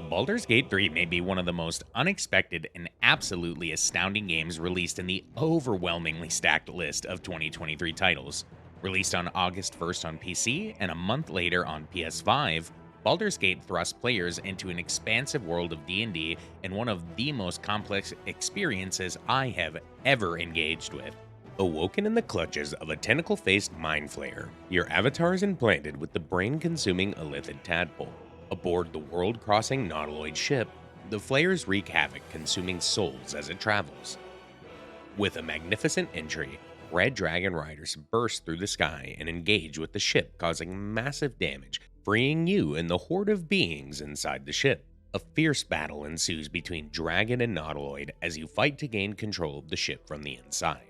Baldur's Gate 3 may be one of the most unexpected and absolutely astounding games released in the overwhelmingly stacked list of 2023 titles. Released on August 1st on PC and a month later on PS5, Baldur's Gate thrusts players into an expansive world of D&D and one of the most complex experiences I have ever engaged with. Awoken in the clutches of a tentacle-faced mind flayer, your avatar is implanted with the brain-consuming Illithid tadpole. Aboard the world-crossing nautiloid ship, the flayers wreak havoc, consuming souls as it travels. With a magnificent entry, red dragon riders burst through the sky and engage with the ship, causing massive damage, freeing you and the horde of beings inside the ship. A fierce battle ensues between dragon and nautiloid as you fight to gain control of the ship from the inside.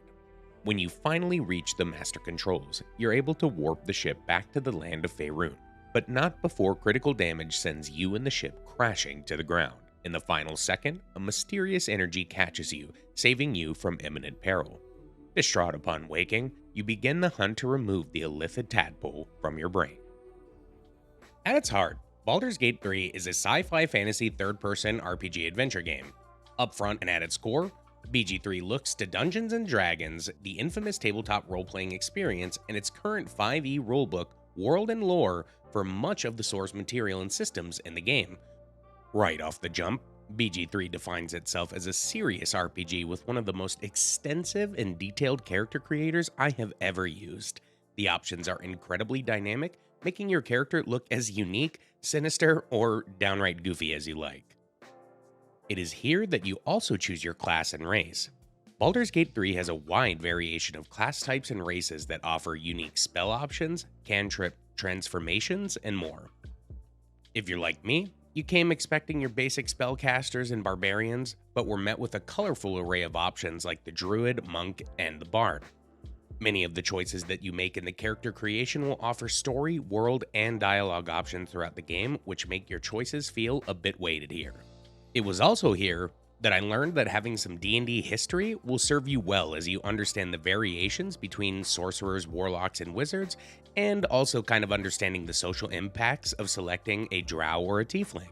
When you finally reach the master controls, you're able to warp the ship back to the land of Faerun, but not before critical damage sends you and the ship crashing to the ground. In the final second, a mysterious energy catches you, saving you from imminent peril. Distraught upon waking, you begin the hunt to remove the Illithid tadpole from your brain. At its heart, Baldur's Gate 3 is a sci-fi fantasy third-person RPG adventure game. Upfront and at its core, BG3 looks to Dungeons & Dragons, the infamous tabletop role-playing experience, and its current 5e rulebook, world and lore for much of the source material and systems in the game. Right off the jump, BG3 defines itself as a serious RPG with one of the most extensive and detailed character creators I have ever used. The options are incredibly dynamic, making your character look as unique, sinister, or downright goofy as you like. It is here that you also choose your class and race. Baldur's Gate 3 has a wide variation of class types and races that offer unique spell options, cantrip transformations, and more. If you're like me, you came expecting your basic spellcasters and barbarians, but were met with a colorful array of options like the druid, monk, and the bard. Many of the choices that you make in the character creation will offer story, world, and dialogue options throughout the game, which make your choices feel a bit weighted here. It was also here that I learned that having some D&D history will serve you well as you understand the variations between sorcerers, warlocks, and wizards, and also kind of understanding the social impacts of selecting a drow or a tiefling.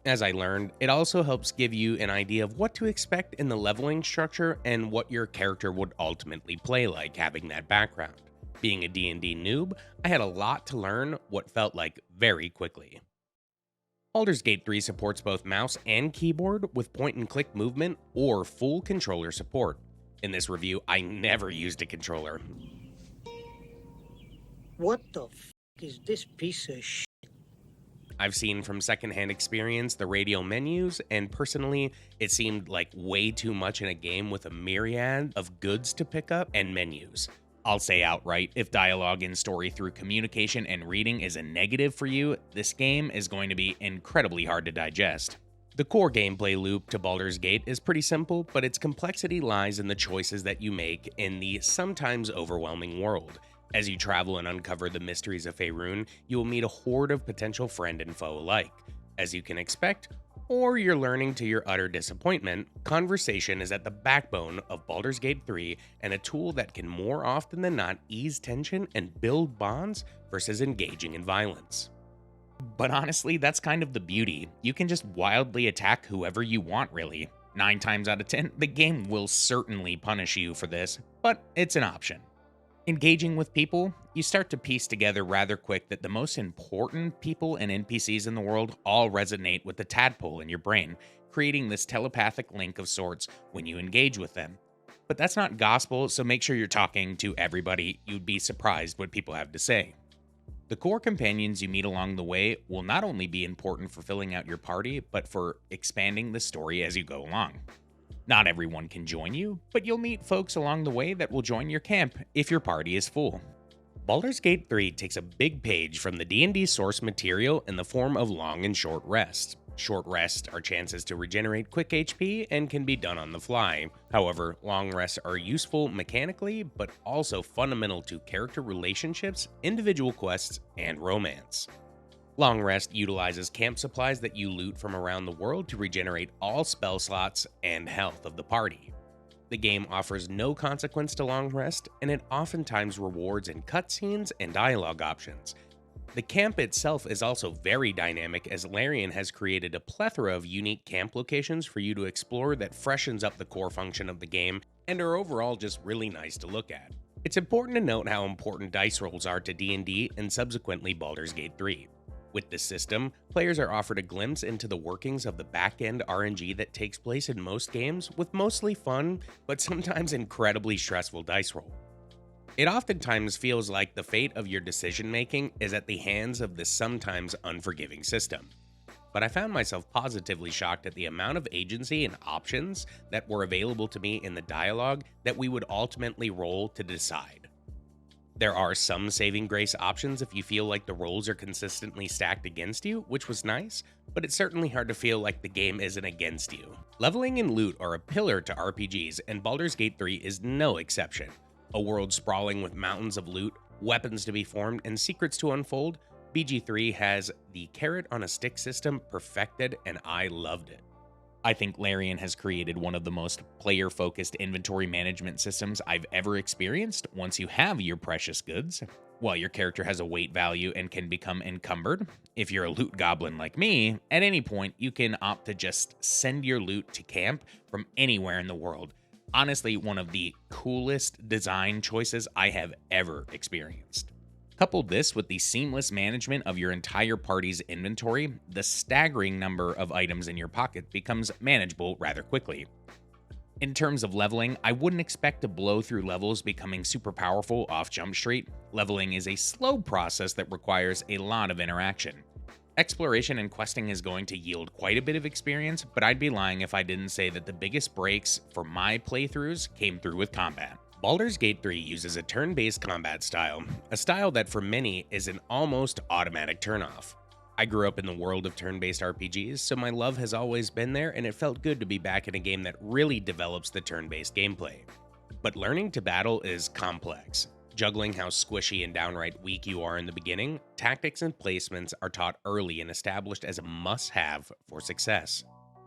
As I learned, it also helps give you an idea of what to expect in the leveling structure and what your character would ultimately play like having that background. Being a D&D noob, I had a lot to learn what felt like very quickly. Baldur's Gate 3 supports both mouse and keyboard with point-and-click movement or full controller support. In this review, I never used a controller. What the f*** is this piece of shit? I've seen from secondhand experience the radial menus, and personally, it seemed like way too much in a game with a myriad of goods to pick up and menus. I'll say outright, if dialogue in story through communication and reading is a negative for you, this game is going to be incredibly hard to digest. The core gameplay loop to Baldur's Gate is pretty simple, but its complexity lies in the choices that you make in the sometimes overwhelming world. As you travel and uncover the mysteries of Faerun, you will meet a horde of potential friend and foe alike. As you can expect, or you're learning to your utter disappointment, conversation is at the backbone of Baldur's Gate 3 and a tool that can more often than not ease tension and build bonds versus engaging in violence. But honestly, that's kind of the beauty. You can just wildly attack whoever you want, really. 9 times out of 10, the game will certainly punish you for this, but it's an option. Engaging with people, you start to piece together rather quick that the most important people and NPCs in the world all resonate with the tadpole in your brain, creating this telepathic link of sorts when you engage with them. But that's not gospel, so make sure you're talking to everybody. You'd be surprised what people have to say. The core companions you meet along the way will not only be important for filling out your party, but for expanding the story as you go along. Not everyone can join you, but you'll meet folks along the way that will join your camp if your party is full. Baldur's Gate 3 takes a big page from the D&D source material in the form of long and short rests. Short rests are chances to regenerate quick HP and can be done on the fly. However, long rests are useful mechanically, but also fundamental to character relationships, individual quests, and romance. Long Rest utilizes camp supplies that you loot from around the world to regenerate all spell slots and health of the party. The game offers no consequence to Long Rest, and it oftentimes rewards in cutscenes and dialogue options. The camp itself is also very dynamic, as Larian has created a plethora of unique camp locations for you to explore that freshens up the core function of the game and are overall just really nice to look at. It's important to note how important dice rolls are to D&D and subsequently Baldur's Gate 3. With this system, players are offered a glimpse into the workings of the back-end RNG that takes place in most games, with mostly fun, but sometimes incredibly stressful dice roll. It oftentimes feels like the fate of your decision-making is at the hands of this sometimes unforgiving system. But I found myself positively shocked at the amount of agency and options that were available to me in the dialogue that we would ultimately roll to decide. There are some saving grace options if you feel like the rolls are consistently stacked against you, which was nice, but it's certainly hard to feel like the game isn't against you. Leveling and loot are a pillar to RPGs, and Baldur's Gate 3 is no exception. A world sprawling with mountains of loot, weapons to be formed, and secrets to unfold, BG3 has the carrot on a stick system perfected, and I loved it. I think Larian has created one of the most player-focused inventory management systems I've ever experienced. Once you have your precious goods, while your character has a weight value and can become encumbered, if you're a loot goblin like me, at any point you can opt to just send your loot to camp from anywhere in the world. Honestly, one of the coolest design choices I have ever experienced. Couple this with the seamless management of your entire party's inventory, the staggering number of items in your pocket becomes manageable rather quickly. In terms of leveling, I wouldn't expect to blow through levels becoming super powerful off Jump Street. Leveling is a slow process that requires a lot of interaction. Exploration and questing is going to yield quite a bit of experience, but I'd be lying if I didn't say that the biggest breaks for my playthroughs came through with combat. Baldur's Gate 3 uses a turn-based combat style, a style that for many is an almost automatic turnoff. I grew up in the world of turn-based RPGs, so my love has always been there, and it felt good to be back in a game that really develops the turn-based gameplay. But learning to battle is complex. Juggling how squishy and downright weak you are in the beginning, tactics and placements are taught early and established as a must-have for success.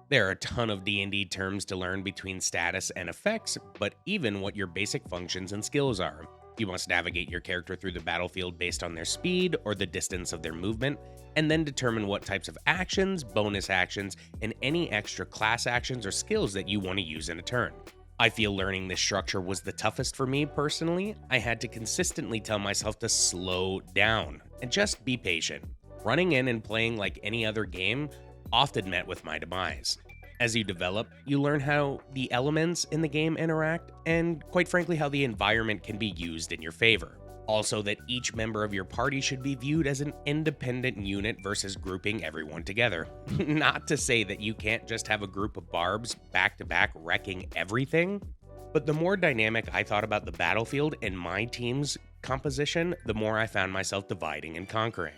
There are a ton of D&D terms to learn between status and effects, but even what your basic functions and skills are. You must navigate your character through the battlefield based on their speed or the distance of their movement, and then determine what types of actions, bonus actions, and any extra class actions or skills that you want to use in a turn. I feel learning this structure was the toughest for me personally. I had to consistently tell myself to slow down and just be patient. Running in and playing like any other game often met with my demise. As you develop, you learn how the elements in the game interact, and quite frankly, how the environment can be used in your favor. Also, that each member of your party should be viewed as an independent unit versus grouping everyone together. Not to say that you can't just have a group of barbs back to back wrecking everything, but the more dynamic I thought about the battlefield and my team's composition, the more I found myself dividing and conquering.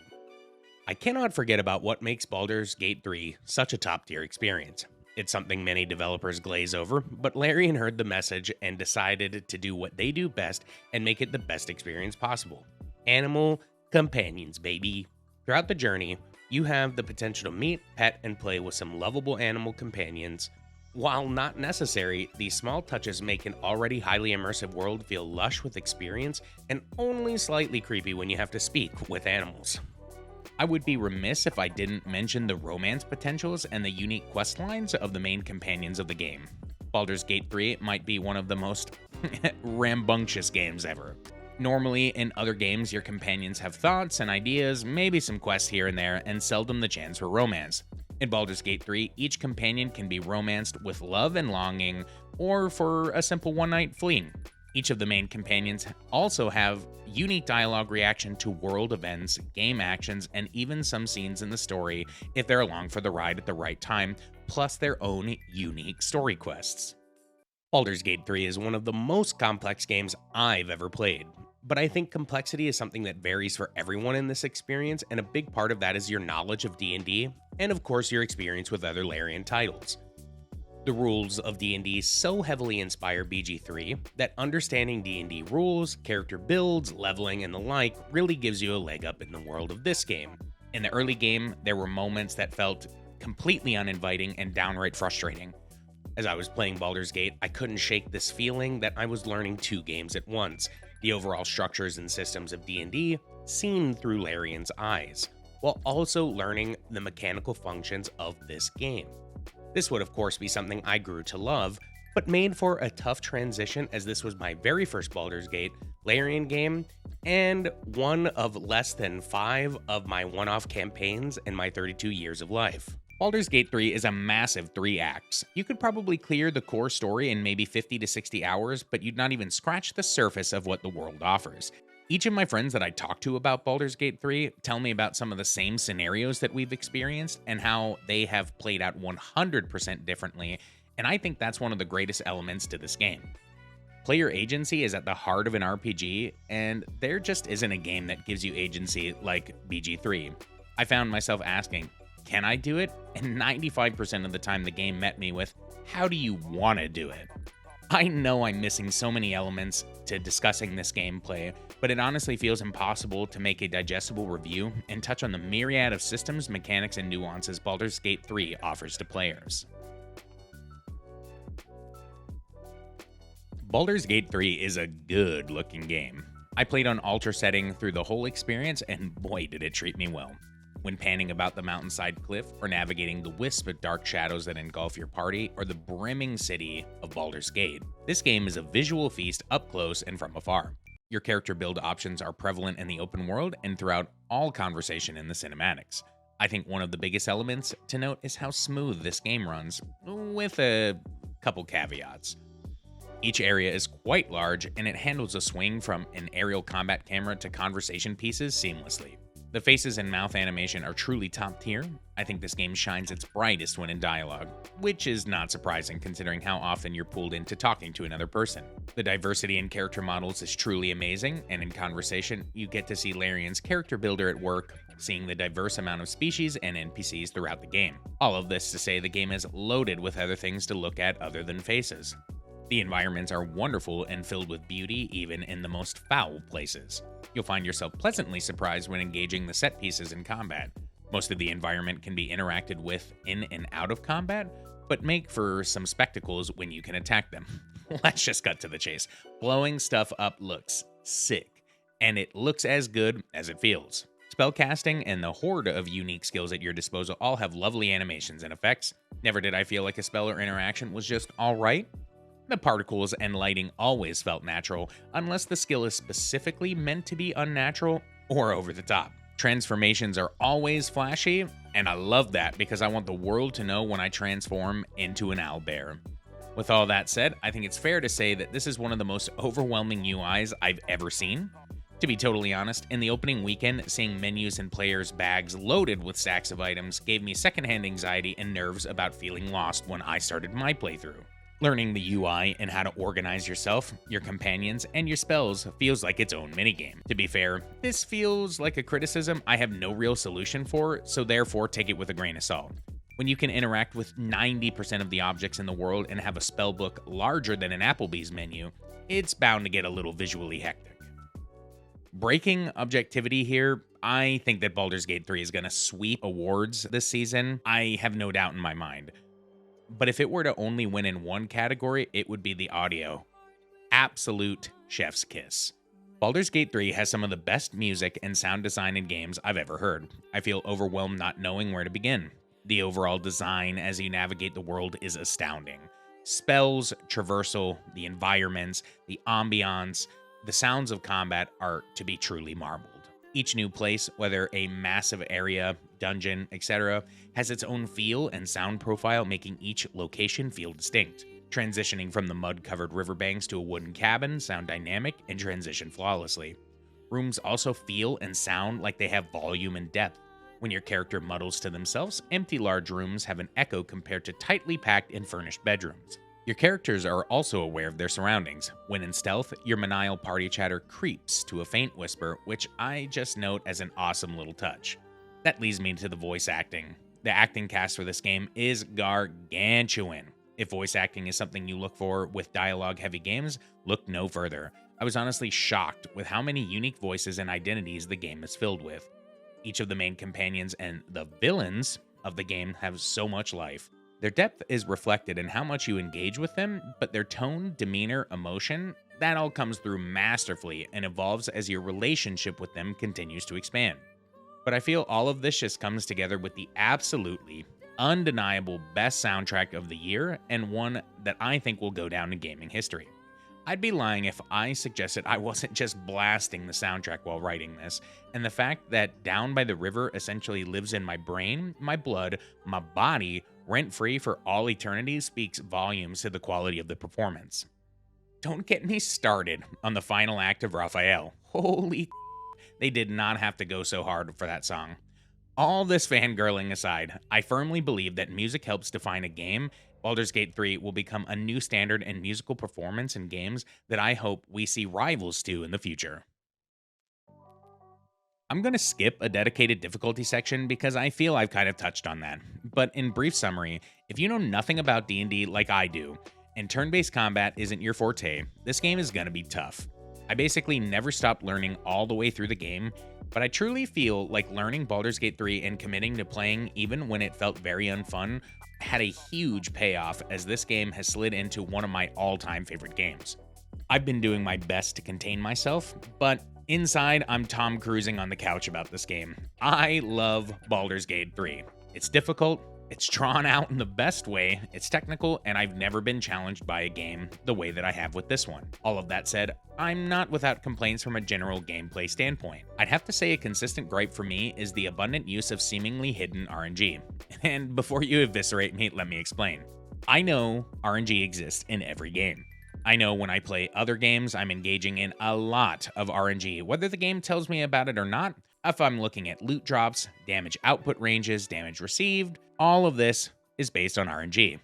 I cannot forget about what makes Baldur's Gate 3 such a top-tier experience. It's something many developers glaze over, but Larian heard the message and decided to do what they do best and make it the best experience possible. Animal companions, baby. Throughout the journey, you have the potential to meet, pet, and play with some lovable animal companions. While not necessary, these small touches make an already highly immersive world feel lush with experience and only slightly creepy when you have to speak with animals. I would be remiss if I didn't mention the romance potentials and the unique quest lines of the main companions of the game. Baldur's Gate 3 might be one of the most rambunctious games ever. Normally, in other games, your companions have thoughts and ideas, maybe some quests here and there, and seldom the chance for romance. In Baldur's Gate 3, each companion can be romanced with love and longing, or for a simple one-night fling. Each of the main companions also have unique dialogue reaction to world events, game actions, and even some scenes in the story if they're along for the ride at the right time, plus their own unique story quests. Baldur's Gate 3 is one of the most complex games I've ever played, but I think complexity is something that varies for everyone in this experience, and a big part of that is your knowledge of D&D, and of course your experience with other Larian titles. The rules of D&D so heavily inspire BG3 that understanding D&D rules, character builds, leveling, and the like really gives you a leg up in the world of this game. In the early game, there were moments that felt completely uninviting and downright frustrating. As I was playing Baldur's Gate, I couldn't shake this feeling that I was learning two games at once: the overall structures and systems of D&D, seen through Larian's eyes, while also learning the mechanical functions of this game. This would of course be something I grew to love, but made for a tough transition as this was my very first Baldur's Gate Larian game, and one of less than 5 of my one-off campaigns in my 32 years of life. Baldur's Gate 3 is a massive 3 acts. You could probably clear the core story in maybe 50 to 60 hours, but you'd not even scratch the surface of what the world offers. Each of my friends that I talk to about Baldur's Gate 3 tell me about some of the same scenarios that we've experienced and how they have played out 100% differently, and I think that's one of the greatest elements to this game. Player agency is at the heart of an RPG, and there just isn't a game that gives you agency like BG3. I found myself asking, can I do it? And 95% of the time the game met me with, how do you want to do it? I know I'm missing so many elements to discussing this gameplay, but it honestly feels impossible to make a digestible review and touch on the myriad of systems, mechanics, and nuances Baldur's Gate 3 offers to players. Baldur's Gate 3 is a good looking game. I played on Ultra setting through the whole experience, and boy did it treat me well. When panning about the mountainside cliff, or navigating the wisp of dark shadows that engulf your party, or the brimming city of Baldur's Gate, this game is a visual feast up close and from afar. Your character build options are prevalent in the open world and throughout all conversation in the cinematics. I think one of the biggest elements to note is how smooth this game runs, with a couple caveats. Each area is quite large, and it handles a swing from an aerial combat camera to conversation pieces seamlessly. The faces and mouth animation are truly top tier. I think this game shines its brightest when in dialogue, which is not surprising considering how often you're pulled into talking to another person. The diversity in character models is truly amazing, and in conversation, you get to see Larian's character builder at work, seeing the diverse amount of species and NPCs throughout the game. All of this to say the game is loaded with other things to look at other than faces. The environments are wonderful and filled with beauty even in the most foul places. You'll find yourself pleasantly surprised when engaging the set pieces in combat. Most of the environment can be interacted with in and out of combat, but make for some spectacles when you can attack them. Let's just cut to the chase. Blowing stuff up looks sick, and it looks as good as it feels. Spellcasting and the horde of unique skills at your disposal all have lovely animations and effects. Never did I feel like a spell or interaction was just alright. The particles and lighting always felt natural, unless the skill is specifically meant to be unnatural or over the top. Transformations are always flashy, and I love that because I want the world to know when I transform into an owlbear. With all that said, I think it's fair to say that this is one of the most overwhelming UIs I've ever seen. To be totally honest, in the opening weekend, seeing menus and players' bags loaded with stacks of items gave me secondhand anxiety and nerves about feeling lost when I started my playthrough. Learning the UI and how to organize yourself, your companions, and your spells feels like its own minigame. To be fair, this feels like a criticism I have no real solution for, so therefore take it with a grain of salt. When you can interact with 90% of the objects in the world and have a spellbook larger than an Applebee's menu, it's bound to get a little visually hectic. Breaking objectivity here, I think that Baldur's Gate 3 is going to sweep awards this season. I have no doubt in my mind. But if it were to only win in one category, it would be the audio. Absolute chef's kiss. Baldur's Gate 3 has some of the best music and sound design in games I've ever heard. I feel overwhelmed not knowing where to begin. The overall design as you navigate the world is astounding. Spells, traversal, the environments, the ambiance, the sounds of combat are to be truly marveled. Each new place, whether a massive area, dungeon, etc., has its own feel and sound profile, making each location feel distinct. Transitioning from the mud-covered riverbanks to a wooden cabin sound dynamic and transition flawlessly. Rooms also feel and sound like they have volume and depth. When your character muddles to themselves, empty large rooms have an echo compared to tightly packed and furnished bedrooms. Your characters are also aware of their surroundings. When in stealth, your maniacal party chatter creeps to a faint whisper, which I just note as an awesome little touch. That leads me to the voice acting. The acting cast for this game is gargantuan. If voice acting is something you look for with dialogue-heavy games, look no further. I was honestly shocked with how many unique voices and identities the game is filled with. Each of the main companions and the villains of the game have so much life. Their depth is reflected in how much you engage with them, but their tone, demeanor, emotion that all comes through masterfully and evolves as your relationship with them continues to expand. But I feel all of this just comes together with the absolutely undeniable best soundtrack of the year, and one that I think will go down in gaming history. I'd be lying if I suggested I wasn't just blasting the soundtrack while writing this, and the fact that Down by the River essentially lives in my brain, my blood, my body, rent-free for all eternity speaks volumes to the quality of the performance. Don't get me started on the final act of Raphael. Holy they did not have to go so hard for that song. All this fangirling aside, I firmly believe that music helps define a game. Baldur's Gate 3 will become a new standard in musical performance in games that I hope we see rivals to in the future. I'm going to skip a dedicated difficulty section because I feel I've kind of touched on that. But in brief summary, if you know nothing about D&D like I do, and turn-based combat isn't your forte, this game is going to be tough. I basically never stopped learning all the way through the game, but I truly feel like learning Baldur's Gate 3 and committing to playing even when it felt very unfun had a huge payoff, as this game has slid into one of my all-time favorite games. I've been doing my best to contain myself, but inside I'm Tom Cruising on the couch about this game. I love Baldur's Gate 3. It's difficult, it's drawn out in the best way, it's technical, and I've never been challenged by a game the way that I have with this one. All of that said, I'm not without complaints from a general gameplay standpoint. I'd have to say a consistent gripe for me is the abundant use of seemingly hidden RNG. And before you eviscerate me, let me explain. I know RNG exists in every game. I know when I play other games, I'm engaging in a lot of RNG, whether the game tells me about it or not. If I'm looking at loot drops, damage output ranges, damage received, all of this is based on RNG.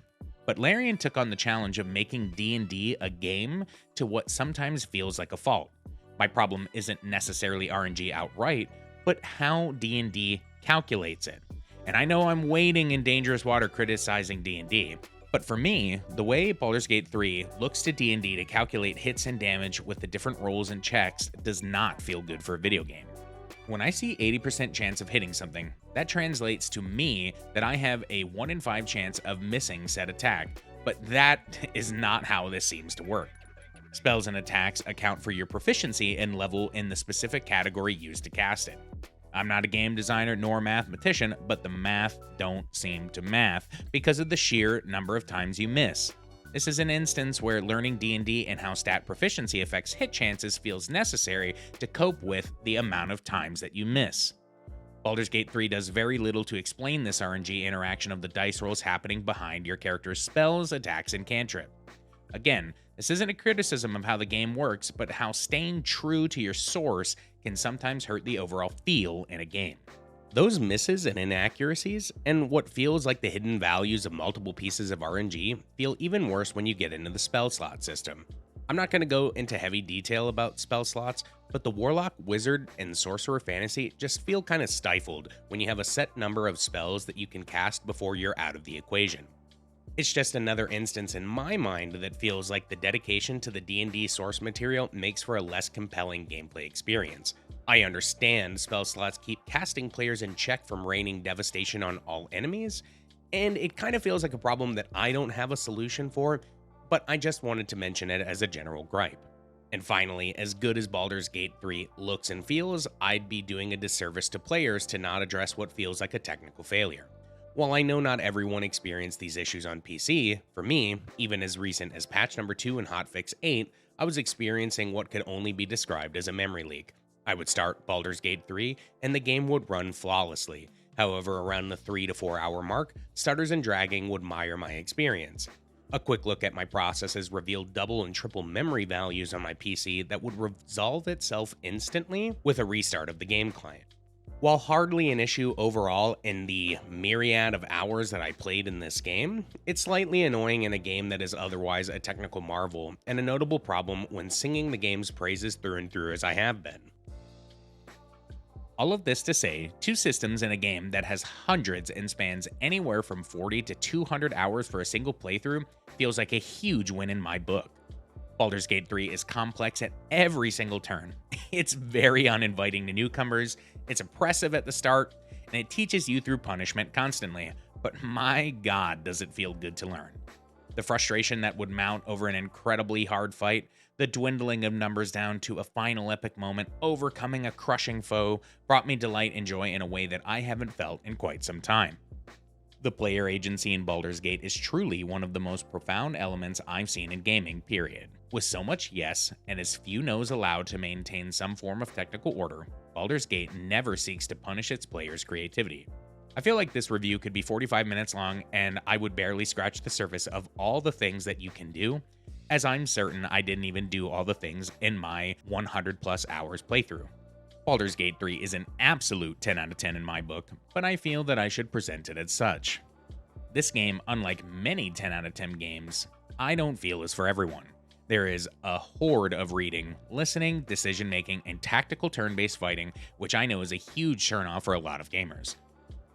But Larian took on the challenge of making D&D a game to what sometimes feels like a fault. My problem isn't necessarily RNG outright, but how D&D calculates it. And I know I'm wading in dangerous water criticizing D&D, but for me, the way Baldur's Gate 3 looks to D&D to calculate hits and damage with the different rolls and checks does not feel good for a video game. When I see 80% chance of hitting something, that translates to me that I have a 1 in 5 chance of missing said attack, but that is not how this seems to work. Spells and attacks account for your proficiency and level in the specific category used to cast it. I'm not a game designer nor a mathematician, but the math don't seem to math because of the sheer number of times you miss. This is an instance where learning D&D and how stat proficiency affects hit chances feels necessary to cope with the amount of times that you miss. Baldur's Gate 3 does very little to explain this RNG interaction of the dice rolls happening behind your character's spells, attacks, and cantrip. Again, this isn't a criticism of how the game works, but how staying true to your source can sometimes hurt the overall feel in a game. Those misses and inaccuracies, and what feels like the hidden values of multiple pieces of RNG, feel even worse when you get into the spell slot system. I'm not going to go into heavy detail about spell slots, but the Warlock, Wizard, and Sorcerer Fantasy just feel kind of stifled when you have a set number of spells that you can cast before you're out of the equation. It's just another instance in my mind that feels like the dedication to the D&D source material makes for a less compelling gameplay experience. I understand spell slots keep casting players in check from raining devastation on all enemies, and it kind of feels like a problem that I don't have a solution for, but I just wanted to mention it as a general gripe. And finally, as good as Baldur's Gate 3 looks and feels, I'd be doing a disservice to players to not address what feels like a technical failure. While I know not everyone experienced these issues on PC, for me, even as recent as patch number 2 and hotfix 8, I was experiencing what could only be described as a memory leak. I would start Baldur's Gate 3 and the game would run flawlessly. However, around the 3 to 4 hour mark, stutters and dragging would mar my experience. A quick look at my processes revealed double and triple memory values on my PC that would resolve itself instantly with a restart of the game client. While hardly an issue overall in the myriad of hours that I played in this game, it's slightly annoying in a game that is otherwise a technical marvel, and a notable problem when singing the game's praises through and through as I have been. All of this to say, two systems in a game that has hundreds and spans anywhere from 40 to 200 hours for a single playthrough feels like a huge win in my book. Baldur's Gate 3 is complex at every single turn. It's very uninviting to newcomers, it's oppressive at the start, and it teaches you through punishment constantly, but my god does it feel good to learn. The frustration that would mount over an incredibly hard fight, The dwindling of numbers down to a final epic moment, overcoming a crushing foe, brought me delight and joy in a way that I haven't felt in quite some time. The player agency in Baldur's Gate is truly one of the most profound elements I've seen in gaming, period. With so much yes, and as few no's allowed to maintain some form of technical order, Baldur's Gate never seeks to punish its players' creativity. I feel like this review could be 45 minutes long, and I would barely scratch the surface of all the things that you can do, as I'm certain I didn't even do all the things in my 100 plus hours playthrough. Baldur's Gate 3 is an absolute 10 out of 10 in my book, but I feel that I should present it as such. This game, unlike many 10 out of 10 games, I don't feel is for everyone. There is a horde of reading, listening, decision-making, and tactical turn-based fighting, which I know is a huge turn-off for a lot of gamers.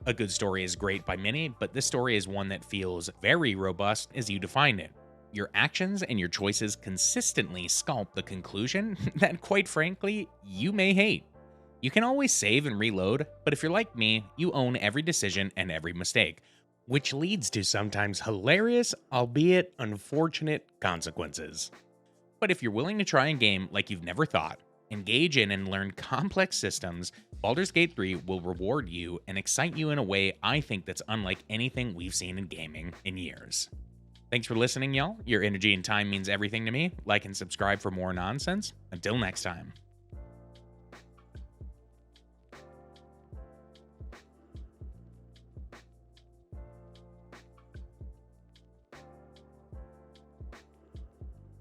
A good story is great by many, but this story is one that feels very robust as you defined it. Your actions and your choices consistently sculpt the conclusion that, quite frankly, you may hate. You can always save and reload, but if you're like me, you own every decision and every mistake, which leads to sometimes hilarious, albeit unfortunate, consequences. But if you're willing to try a game like you've never thought, engage in and learn complex systems, Baldur's Gate 3 will reward you and excite you in a way I think that's unlike anything we've seen in gaming in years. Thanks for listening, y'all. Your energy and time means everything to me. Like and subscribe for more nonsense. Until next time.